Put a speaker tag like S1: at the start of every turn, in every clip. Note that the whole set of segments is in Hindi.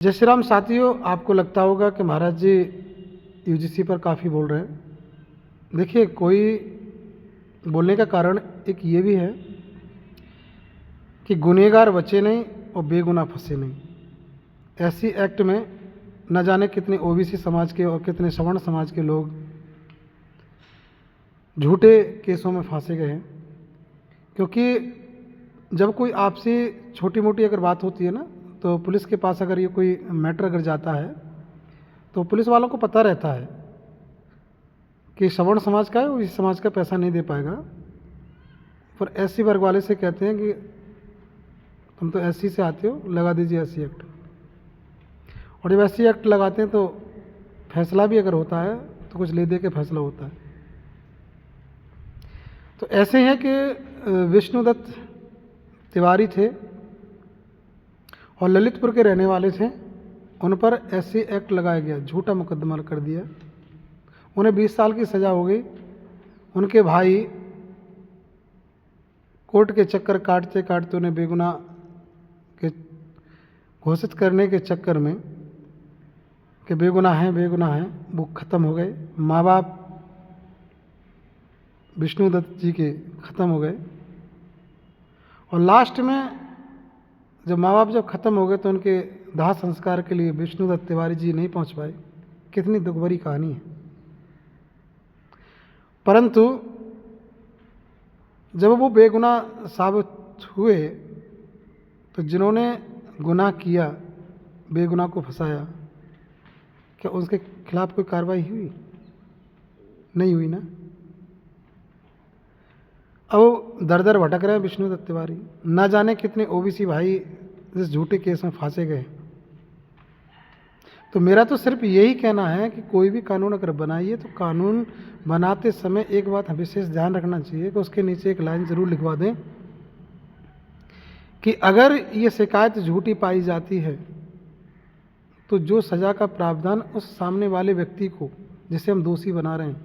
S1: जय श्री राम साथियों, आपको लगता होगा कि महाराज जी यूजीसी पर काफ़ी बोल रहे हैं। देखिए, कोई बोलने का कारण एक ये भी है कि गुनहगार बचे नहीं और बेगुनाह फंसे नहीं। ऐसी एक्ट में न जाने कितने ओबीसी समाज के और कितने सवर्ण समाज के लोग झूठे केसों में फंसे गए हैं। क्योंकि जब कोई आपसे छोटी मोटी अगर बात होती है ना, तो पुलिस के पास अगर ये कोई मैटर अगर जाता है तो पुलिस वालों को पता रहता है कि सवर्ण समाज का है और इस समाज का पैसा नहीं दे पाएगा। पर एससी वर्ग वाले से कहते हैं कि तुम तो एससी से आते हो, लगा दीजिए एससी एक्ट। और जब एससी एक्ट लगाते हैं तो फैसला भी अगर होता है तो कुछ ले दे के फैसला होता है। तो ऐसे हैं कि विष्णुदत्त तिवारी थे और ललितपुर के रहने वाले थे। उन पर एससी एक्ट लगाया गया, झूठा मुकदमा कर दिया। उन्हें 20 साल की सज़ा हो गई। उनके भाई कोर्ट के चक्कर काटते काटते उन्हें बेगुनाह के घोषित करने के चक्कर में कि बेगुनाह है, वो ख़त्म हो गए। माँ बाप विष्णुदत्त जी के ख़त्म हो गए। और लास्ट में जब माँ बाप जब ख़त्म हो गए तो उनके दाह संस्कार के लिए विष्णुदत्त तिवारी जी नहीं पहुँच पाए। कितनी दुख भरी कहानी है। परंतु जब वो बेगुनाह साबित हुए तो जिन्होंने गुनाह किया, बेगुनाह को फंसाया, क्या उसके खिलाफ कोई कार्रवाई हुई? नहीं हुई ना। अब दर दर भटक रहे हैं विष्णुदत्त तिवारी। ना जाने कितने ओबीसी भाई इस झूठे केस में फंसे गए। तो मेरा तो सिर्फ यही कहना है कि कोई भी कानून अगर बनाइए तो कानून बनाते समय एक बात विशेष ध्यान रखना चाहिए कि उसके नीचे एक लाइन ज़रूर लिखवा दें कि अगर ये शिकायत झूठी पाई जाती है तो जो सज़ा का प्रावधान उस सामने वाले व्यक्ति को, जिसे हम दोषी बना रहे हैं,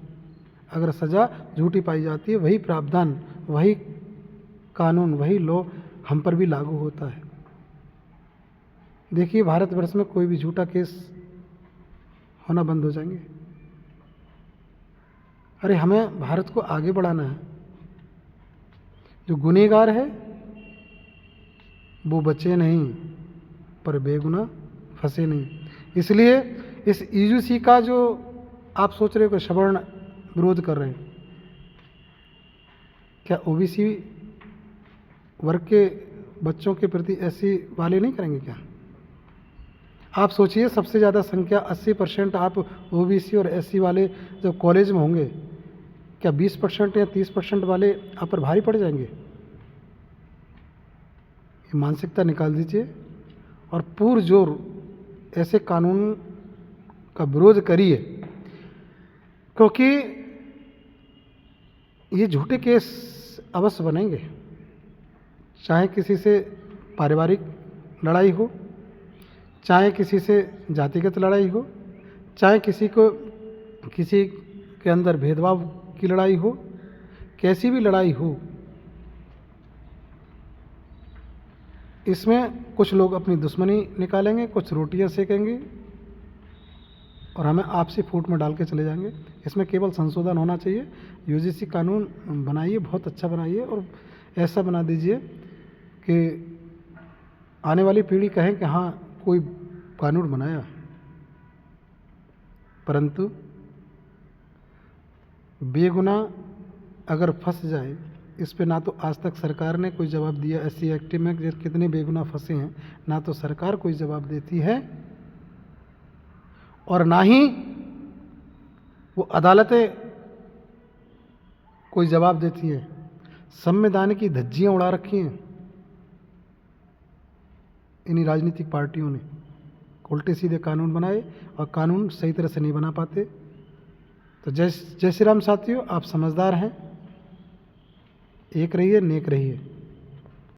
S1: अगर सज़ा झूठी पाई जाती है, वही प्रावधान, वही कानून, वही लॉ हम पर भी लागू होता है। देखिए, भारतवर्ष में कोई भी झूठा केस होना बंद हो जाएंगे। अरे, हमें भारत को आगे बढ़ाना है। जो गुनहगार है वो बचे नहीं, पर बेगुनाह फंसे नहीं। इसलिए इस यूजीसी का जो आप सोच रहे हो कि सवर्ण विरोध कर रहे हैं, क्या ओबीसी वर्ग के बच्चों के प्रति एससी वाले नहीं करेंगे क्या? आप सोचिए, सबसे ज़्यादा संख्या 80% आप ओबीसी और एससी वाले जब कॉलेज में होंगे, क्या 20% या 30% वाले आप पर भारी पड़ जाएंगे? ये मानसिकता निकाल दीजिए और पुरजोर ऐसे कानून का विरोध करिए। क्योंकि ये झूठे केस अवश्य बनेंगे, चाहे किसी से पारिवारिक लड़ाई हो, चाहे किसी से जातिगत लड़ाई हो, चाहे किसी के अंदर भेदभाव की लड़ाई हो, कैसी भी लड़ाई हो, इसमें कुछ लोग अपनी दुश्मनी निकालेंगे, कुछ रोटियां सेकेंगे और हमें आपसी फूट में डाल के चले जाएंगे। इसमें केवल संशोधन होना चाहिए। यूजीसी कानून बनाइए, बहुत अच्छा बनाइए और ऐसा बना दीजिए कि आने वाली पीढ़ी कहें कि हाँ, कोई कानून बनाया। परंतु बेगुनाह अगर फंस जाए, इस पे ना तो आज तक सरकार ने कोई जवाब दिया। एससी एक्ट में कितने बेगुनाह फंसे हैं, ना तो सरकार कोई जवाब देती है और ना ही वो अदालतें कोई जवाब देती है। संविधान की धज्जियां उड़ा रखी हैं इन्हीं राजनीतिक पार्टियों ने। उल्टे सीधे कानून बनाए और कानून सही तरह से नहीं बना पाते। तो जय श्री राम साथियों, आप समझदार हैं, एक रहिए, नेक रहिए।